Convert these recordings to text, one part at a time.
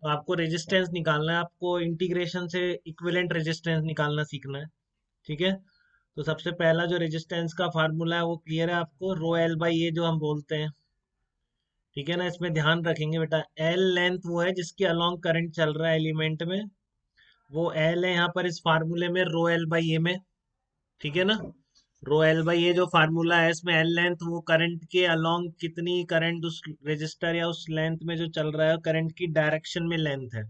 तो आपको रेजिस्टेंस निकालना है, आपको इंटीग्रेशन से इक्विवेलेंट रेजिस्टेंस निकालना सीखना है। ठीक है। तो सबसे पहला जो रेजिस्टेंस का फार्मूला है वो क्लियर है आपको, रो एल बाई ए जो हम बोलते हैं। ठीक है ना, इसमें ध्यान रखेंगे बेटा, एल लेंथ वो है जिसके अलोंग करंट चल रहा है एलिमेंट में, वो एल है यहाँ पर इस फार्मूले में रो एल बाई ए में। ठीक है ना, रो एल बाई ए जो फार्मूला है इसमें एल लेंथ वो करंट के अलोंग कितनी करंट उस रेजिस्टर या उस लेंथ में जो चल रहा है करंट की डायरेक्शन में लेंथ है,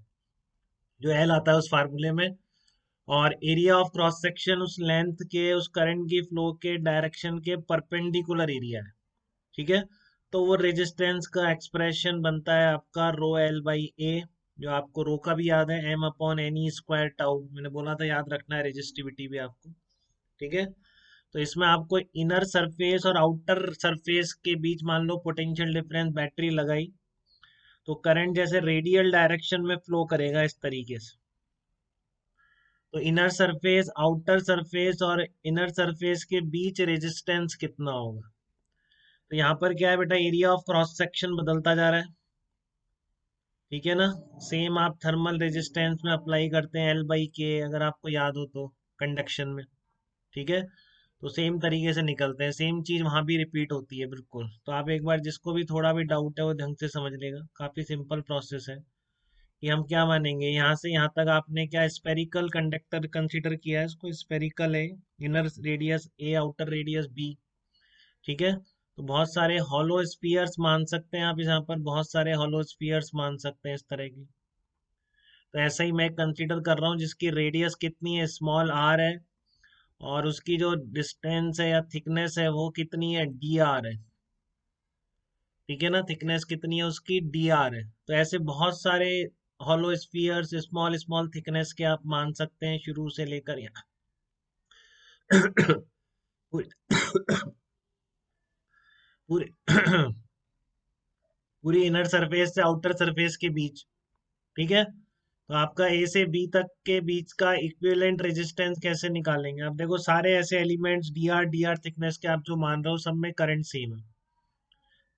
जो एल आता है उस फार्मूले में। और एरिया ऑफ क्रॉस सेक्शन उस लेंथ के उस करंट की फ्लो के डायरेक्शन के परपेंडिकुलर एरिया है। ठीक है। तो वो रेजिस्टेंस का एक्सप्रेशन बनता है आपका रो एल बाई ए, जो आपको रो का भी याद है, m upon n e square tau, मैंने बोला था याद रखना है रेजिस्टिविटी भी आपको। ठीक है। तो इसमें आपको इनर सरफेस और आउटर सरफेस के बीच मान लो पोटेंशियल डिफरेंस बैटरी लगाई, तो करंट जैसे रेडियल डायरेक्शन में फ्लो करेगा इस तरीके से। तो इनर सरफेस, आउटर सरफेस और इनर सरफेस के बीच रेजिस्टेंस कितना होगा। तो यहाँ पर क्या है बेटा, एरिया ऑफ क्रॉस सेक्शन बदलता जा रहा है। ठीक है ना, सेम आप थर्मल रेजिस्टेंस में अप्लाई करते हैं एल बाई के, अगर आपको याद हो तो, कंडक्शन में। ठीक है। तो सेम तरीके से निकलते हैं, सेम चीज वहां भी रिपीट होती है बिल्कुल। तो आप एक बार जिसको भी थोड़ा भी डाउट है वो ढंग से समझ लेगा, काफी सिंपल प्रोसेस है। कि हम क्या मानेंगे, यहाँ से यहाँ तक आपने क्या स्पेरिकल कंडक्टर कंसीडर किया है, इसको स्पेरिकल है, इनर रेडियस ए आउटर रेडियस बी। ठीक है। तो बहुत सारे हॉलो स्फीयर्स मान सकते हैं आप, यहाँ पर बहुत सारे हॉलो स्फीयर्स मान सकते हैं इस तरह की। तो ऐसा ही मैं कंसीडर कर रहा हूँ जिसकी रेडियस कितनी है, स्मॉल आर है, और उसकी जो डिस्टेंस है या थिकनेस है वो कितनी है, डी आर है। ठीक है ना, थिकनेस कितनी है उसकी, डी आर है। तो ऐसे बहुत सारे hollow spheres small small thickness के आप मान सकते हैं शुरू से लेकर यहाँ पूरी पूरी पूरी इनर सरफेस से आउटर सरफेस के बीच। ठीक है। तो आपका ए से बी तक के बीच का इक्विवेलेंट रेजिस्टेंस कैसे निकालेंगे, आप देखो सारे ऐसे एलिमेंट्स डी आर थिकनेस के आप जो मान रहे हो सब में करंट सेम है।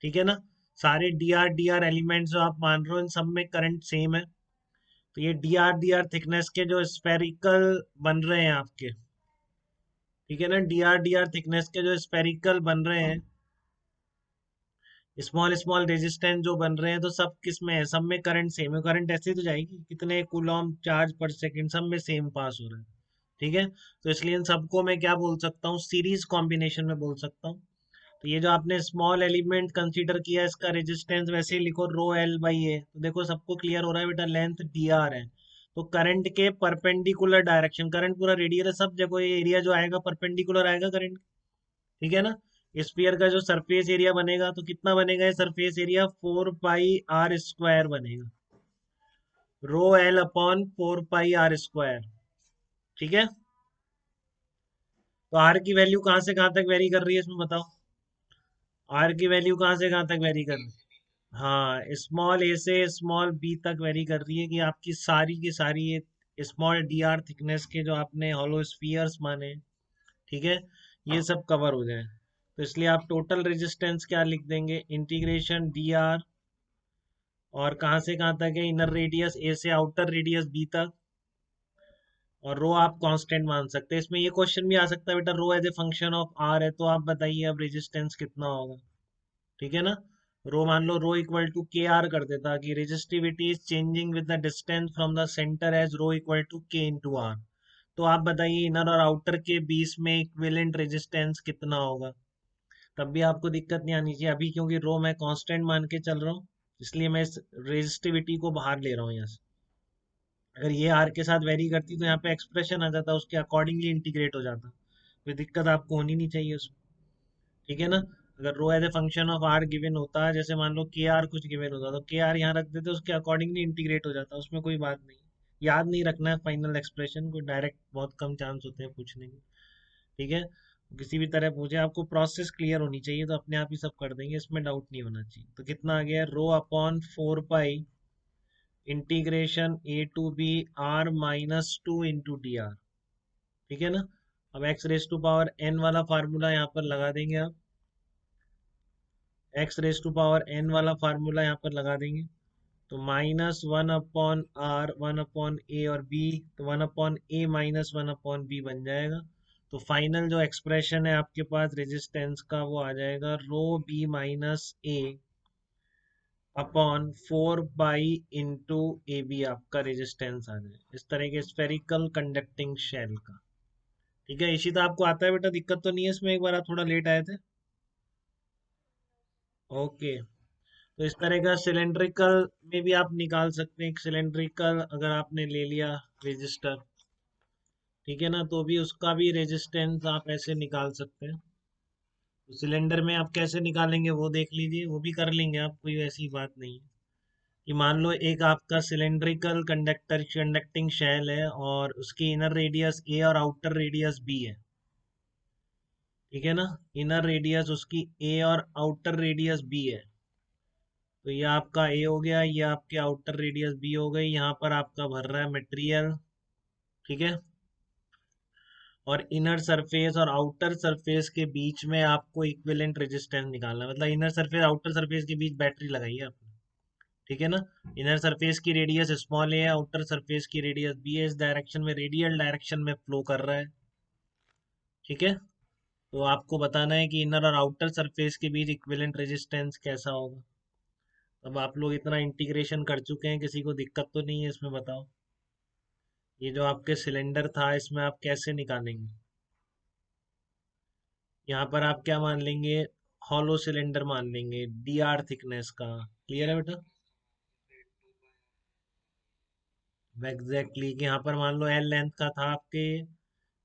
ठीक है ना, सारे डी आर एलिमेंट्स जो आप मान रहे हो इन सब में करंट सेम है। तो ये डी आर थिकनेस के जो स्फेरिकल बन रहे हैं आपके, ठीक है ना, डी आर थिकनेस के जो स्फेरिकल बन रहे हैं, स्मॉल स्मॉल रेजिस्टेंस जो बन रहे हैं, तो सब किस में है, सब में करंट सेम है। करंट ऐसे तो जाएगी, कितने कूलॉम चार्ज पर सेकंड सब में सेम पास हो रहा है। ठीक है। तो इसलिए इन सबको मैं क्या बोल सकता हूँ, सीरीज कॉम्बिनेशन में बोल सकता हूँ। तो ये जो आपने स्मॉल एलिमेंट कंसीडर किया इसका रेजिस्टेंस वैसे ही लिखो रो एल बाई ए, तो देखो सबको क्लियर हो रहा है बेटा, लेंथ डी आर है। तो करंट के परपेंडिकुलर डायरेक्शन, करंट पूरा रेडियल है सब जगह, ये एरिया जो आएगा परपेंडिकुलर आएगा करंट। ठीक है ना, स्फीयर का जो सरफेस एरिया बनेगा तो कितना बनेगा, ये surface area 4 pi r square बनेगा, rho l upon 4 pi r square. ठीक है। तो आर की वैल्यू कहाँ से कहाँ तक वेरी कर रही है इसमें बताओ, आर की वैल्यू कहाँ से कहाँ तक वेरी कर रही है, हाँ स्मॉल ए से स्मॉल बी तक वेरी कर रही है, कि आपकी सारी की सारी ये स्मॉल डी आर थिकनेस के जो आपने हॉलो स्फीयर्स माने, ठीक है, ये सब कवर हो जाए। तो इसलिए आप टोटल रेजिस्टेंस क्या लिख देंगे, इंटीग्रेशन डी आर, और कहाँ से कहाँ तक है, इनर रेडियस ए से आउटर रेडियस बी तक, और रो आप कांस्टेंट मान सकते हैं। इसमें ये क्वेश्चन भी आ सकता है बेटा, rho as a function of r है, तो आप बताइए अब रेजिस्टेंस कितना होगा। ठीक है ना, रो मान लो rho equal to k r कर देता, कि resistivity is changing with the distance from the centre as rho equal to k into r. तो आप बताइए इनर और आउटर के बीच में इक्विवेलेंट रेजिस्टेंस कितना होगा। तब भी आपको दिक्कत नहीं आनी चाहिए अभी, क्योंकि रो मैं कांस्टेंट मान के चल रहा हूँ, इसलिए मैं इस रेजिस्टिविटी को बाहर ले रहा हूँ यहाँ से। अगर ये आर के साथ वेरी करती तो यहाँ पे एक्सप्रेशन आ जाता, उसके अकॉर्डिंगली इंटीग्रेट हो जाता, कोई दिक्कत आपको होनी नहीं चाहिए उसमें। ठीक है ना, अगर rho as a function of r given होता है, जैसे मान लो के आर कुछ गिवन होता तो के आर यहाँ रख देते, उसके अकॉर्डिंगली इंटीग्रेट हो जाता, उसमें कोई बात नहीं। याद नहीं रखना है फाइनल एक्सप्रेशन को, डायरेक्ट बहुत कम चांस होते हैं पूछने के। ठीक है, किसी भी तरह पूछे, आपको प्रोसेस क्लियर होनी चाहिए, तो अपने आप ही सब कर देंगे, इसमें डाउट नहीं होना चाहिए। तो कितना आ गया, rho upon 4 pi integration a to b r minus 2 into d r. ठीक है ना, अब x raise to power n वाला फार्मूला यहाँ पर लगा देंगे आप, x raise to power n वाला फार्मूला यहाँ पर लगा देंगे। तो -1/r 1/a और b, तो 1/a -1/b बन जाएगा। तो फाइनल जो एक्सप्रेशन है आपके पास रेजिस्टेंस का वो आ जाएगा rho b minus a upon 4 pi into a b, आपका रेजिस्टेंस आ जाए इस तरह के स्फेरिकल कंडक्टिंग शेल का। ठीक है, इसी तो आपको आता है बेटा, दिक्कत तो नहीं है इसमें, एक बार आप थोड़ा लेट आए थे। ओके। तो इस तरह का सिलेंड्रिकल में भी आप निकाल सकते हैं, एक सिलेंड्रिकल अगर आपने ले लिया रेजिस्टर, ठीक है ना, तो भी उसका भी रेजिस्टेंस आप ऐसे निकाल सकते हैं। तो सिलेंडर में आप कैसे निकालेंगे वो देख लीजिए, वो भी कर लेंगे आप, कोई ऐसी बात नहीं है। कि मान लो एक आपका सिलेंड्रिकल कंडक्टिंग शेल है और उसकी इनर रेडियस ए और आउटर रेडियस बी है, ठीक है ना। इनर रेडियस उसकी ए और आउटर रेडियस बी है। तो ये आपका ए हो गया, ये आपके आउटर रेडियस बी हो गई, यहाँ पर आपका भर रहा है मटेरियल, ठीक है। और इनर सरफेस और आउटर सरफेस के बीच में आपको इक्विवेलेंट रेजिस्टेंस निकालना है, मतलब इनर सरफेस आउटर सरफेस के बीच बैटरी लगाई है आपने, ठीक है ना। इनर सरफेस की रेडियस स्मॉल ए है, आउटर सरफेस की रेडियस बी है, इस डायरेक्शन में रेडियल डायरेक्शन में फ्लो कर रहा है, ठीक है। तो आपको बताना है कि इनर और आउटर सरफेस के बीच इक्विवेलेंट रेजिस्टेंस कैसा होगा। अब आप लोग इतना इंटीग्रेशन कर चुके हैं, किसी को दिक्कत तो नहीं है इसमें, बताओ। ये जो आपके सिलेंडर था इसमें आप कैसे निकालेंगे। यहाँ पर आप क्या मान लेंगे, हॉलो सिलेंडर मान लेंगे डी आर थिकनेस का। क्लियर है बेटा। एग्जैक्टली, कि यहाँ पर मान लो एल लेंथ का था आपके,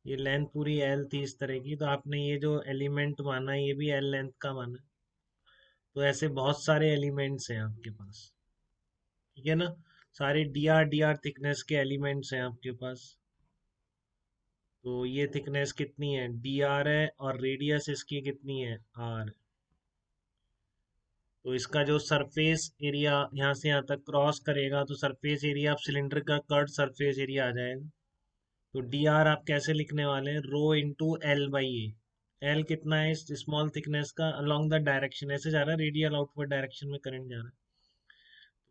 ये लेंथ पूरी एल थी इस तरह की, तो आपने ये जो एलिमेंट माना है ये भी एल लेंथ का माना है। तो ऐसे बहुत सारे एलिमेंट्स हैं आपके पास, ठीक है ना। सारे डी आर थिकनेस के एलिमेंट्स हैं आपके पास। तो ये थिकनेस कितनी है, डी आर है, और रेडियस इसकी कितनी है, आर। तो इसका जो सरफेस एरिया यहाँ से यहाँ तक क्रॉस करेगा, तो सरफेस एरिया ऑफ सिलेंडर का कर्ड सरफेस एरिया आ जाएगा। तो डी आर आप कैसे लिखने वाले हैं, rho into l by a. L कितना है इस स्मॉल थिकनेस का, अलोंग द डायरेक्शन, ऐसे जा रहा है रेडियल आउटवर्ड डायरेक्शन में करंट जा रहा है।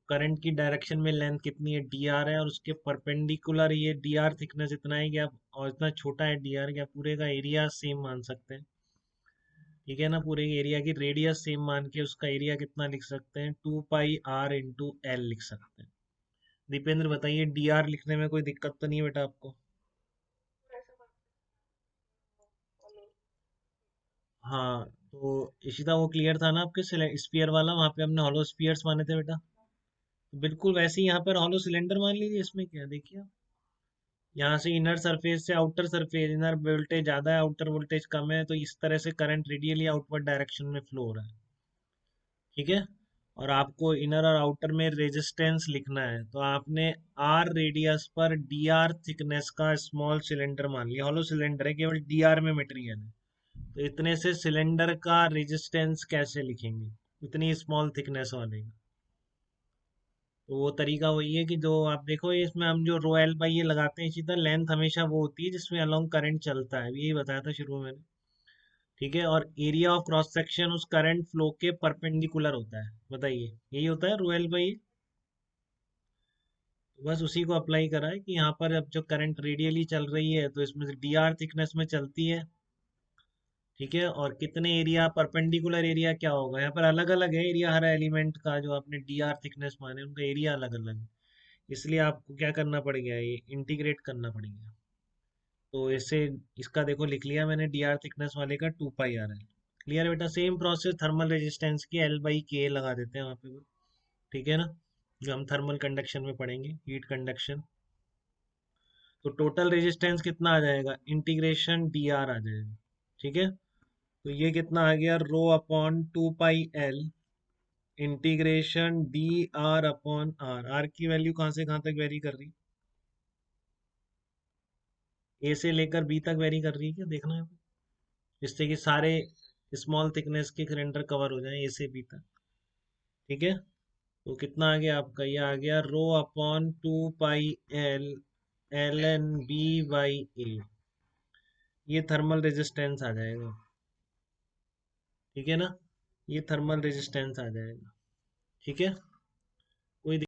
करंट की डायरेक्शन में लेंथ कितनी है, डी आर है, और उसके परपेंडिकुलर ये डी आर थिकनेस इतना है कि आप, और इतना छोटा है डी आर कि आप पूरे का एरिया सेम मान सकते हैं, ठीक है ना। पूरे एरिया की रेडियस सेम मान के उसका एरिया कितना लिख सकते हैं, 2 पाई आर इंटू एल लिख सकते हैं। दीपेंद्र बताइए, डी आर लिखने में कोई दिक्कत तो नहीं है बेटा आपको। हाँ, तो इशिता वो क्लियर था ना आपके स्फीयर वाला, वहां पे हमने हॉलो स्फीयर्स माने थे बेटा। तो बिल्कुल वैसे ही यहाँ पर हॉलो सिलेंडर मान लीजिए, इसमें क्या देखिए आप। यहाँ से इनर सरफेस से आउटर सरफेस, इनर वोल्टेज ज्यादा है आउटर वोल्टेज कम है, तो इस तरह से करंट रेडियली आउटवर्ड डायरेक्शन में फ्लो हो रहा है, ठीक है। और आपको इनर और आउटर में रेजिस्टेंस लिखना है, तो आपने आर रेडियस पर डी आर थिकनेस का स्मॉल सिलेंडर मान लिया, हॉलो सिलेंडर है, केवल डी आर में मटेरियल है। तो इतने से सिलेंडर का रेजिस्टेंस कैसे लिखेंगे, इतनी स्मॉल थिकनेस वाले का। तो वो तरीका वही है कि जो आप देखो, ये इसमें हम जो रो एल बाई ये लगाते हैं, इसी तरह लेंथ हमेशा वो होती है जिसमें अलोंग करंट चलता है, यही बताया था शुरू में मैंने, ठीक है। और एरिया ऑफ क्रॉस सेक्शन उस करंट फ्लो के परपेंडिकुलर होता है, बताइए, यही होता है रो एल बाई। बस उसी को अप्लाई करा है कि यहाँ पर अब जो करंट रेडियली चल रही है तो इसमें से डी आर थिकनेस में चलती है, ठीक है। और कितने एरिया, परपेंडिकुलर एरिया क्या होगा, यहाँ पर अलग अलग है एरिया हर एलिमेंट का, जो आपने डी आर थिकनेस माने उनका एरिया अलग अलग है। इसलिए आपको क्या करना पड़ेगा, ये इंटीग्रेट करना पड़ेगा। तो इससे, इसका देखो लिख लिया मैंने डी आर थिकनेस वाले का 2 पाई आर है। क्लियर बेटा, सेम प्रोसेस थर्मल रेजिस्टेंस की एल बाई के लगा देते हैं वहाँ पे भी, ठीक है ना, जो हम थर्मल कंडक्शन में पढ़ेंगे, हीट कंडक्शन। तो टोटल रेजिस्टेंस कितना आ जाएगा, इंटीग्रेशन डी आर आ जाएगा, ठीक है। तो ये कितना आ गया, rho upon 2 pi l integration d r upon r. R की वैल्यू कहाँ से कहाँ तक वेरी कर रही, ए से लेकर बी तक वेरी कर रही है क्या, देखना है, जिससे कि सारे स्मॉल थिकनेस के सिलेंडर कवर हो जाए ए से बी तक, ठीक है। तो कितना आ गया आपका, ये आ गया rho upon 2 pi l l n b by a, ये थर्मल रेजिस्टेंस आ जाएगा, ठीक है ना। ये थर्मल रेजिस्टेंस आ जाएगा, ठीक है।